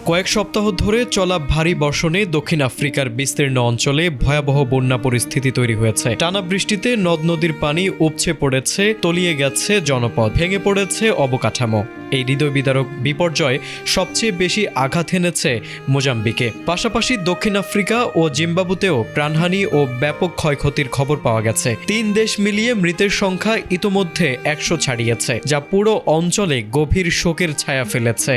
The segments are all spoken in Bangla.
কয়েক সপ্তাহ ধরে চলা ভারী বর্ষণে দক্ষিণ আফ্রিকার বিস্তীর্ণ অঞ্চলে ভয়াবহ বন্যা পরিস্থিতি তৈরি হয়েছে। টানা বৃষ্টিতে নদ নদীর পানি উপচে পড়েছে, তলিয়ে গেছে জনপদ, ভেঙে পড়েছে অবকাঠামো। এই হৃদয় বিদারক বিপর্যয় সবচেয়ে বেশি আঘাত এনেছে মোজাম্বিকে। পাশাপাশি দক্ষিণ আফ্রিকা ও জিম্বাবুতেও প্রাণহানি ও ব্যাপক ক্ষয়ক্ষতির খবর পাওয়া গেছে। ৩ দেশ মিলিয়ে মৃতের সংখ্যা ইতোমধ্যে ১০০ ছাড়িয়েছে, যা পুরো অঞ্চলে গভীর শোকের ছায়া ফেলেছে।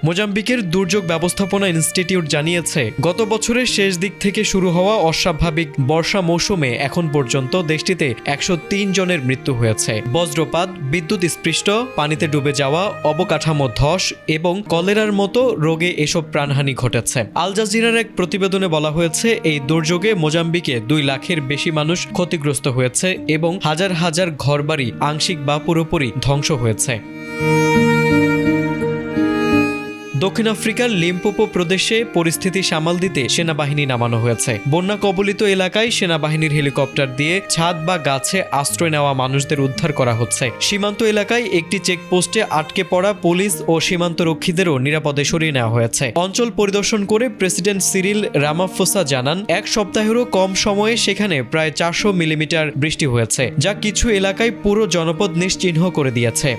মোজাম্বিকের দুর্যোগ ব্যবস্থাপনা ইনস্টিটিউট জানিয়েছে, গত বছরের শেষ দিক থেকে শুরু হওয়া অস্বাভাবিক বর্ষা মৌসুমে এখন পর্যন্ত দেশটিতে ১০৩ জনের মৃত্যু হয়েছে। বজ্রপাত, বিদ্যুৎ স্পৃষ্ট, পানিতে ডুবে যাওয়া, অবকাঠামো ধস এবং কলেরার মতো রোগে এসব প্রাণহানি ঘটেছে। আল জাজিরার এক প্রতিবেদনে বলা হয়েছে, এই দুর্যোগে মোজাম্বিকে ২ লাখের বেশি মানুষ ক্ষতিগ্রস্ত হয়েছে এবং হাজার হাজার ঘরবাড়ি আংশিক বা পুরোপুরি ধ্বংস হয়েছে। দক্ষিণ আফ্রিকার লিম্পোপো প্রদেশে পরিস্থিতি সামাল দিতে সেনাবাহিনী নামানো হয়েছে। বন্যা কবলিত এলাকায় সেনাবাহিনীর হেলিকপ্টার দিয়ে ছাদ বা গাছে আশ্রয় নেওয়া মানুষদের উদ্ধার করা হচ্ছে। সীমান্ত এলাকায় একটি চেকপোস্টে আটকে পড়া পুলিশ ও সীমান্তরক্ষীদেরও নিরাপদে সরিয়ে নেওয়া হয়েছে। অঞ্চল পরিদর্শন করে প্রেসিডেন্ট সিরিল রামাফোসা জানান, ১ সপ্তাহেরও কম সময়ে সেখানে প্রায় ৪০০ মিলিমিটার বৃষ্টি হয়েছে, যা কিছু এলাকায় পুরো জনপদ নিশ্চিহ্ন করে দিয়েছে।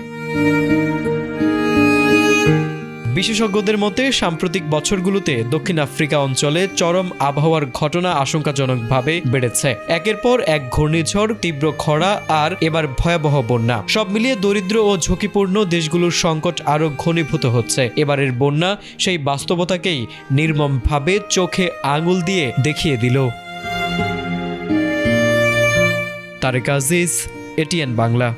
বিশেষজ্ঞদের মতে, সাম্প্রতিক বছরগুলোতে দক্ষিণ আফ্রিকা অঞ্চলে চরম আবহাওয়ার ঘটনা আশঙ্কাজনকভাবে বেড়েছে। একের পর এক ঘূর্ণিঝড়, তীব্র খরা আর এবার ভয়াবহ বন্যা, সব মিলিয়ে দরিদ্র ও ঝুঁকিপূর্ণ দেশগুলোর সংকট আরও ঘনীভূত হচ্ছে। এবারের বন্যা সেই বাস্তবতাকেই নির্মমভাবে চোখে আঙুল দিয়ে দেখিয়ে দিল। তারেক আজিজ, এটিএন বাংলা।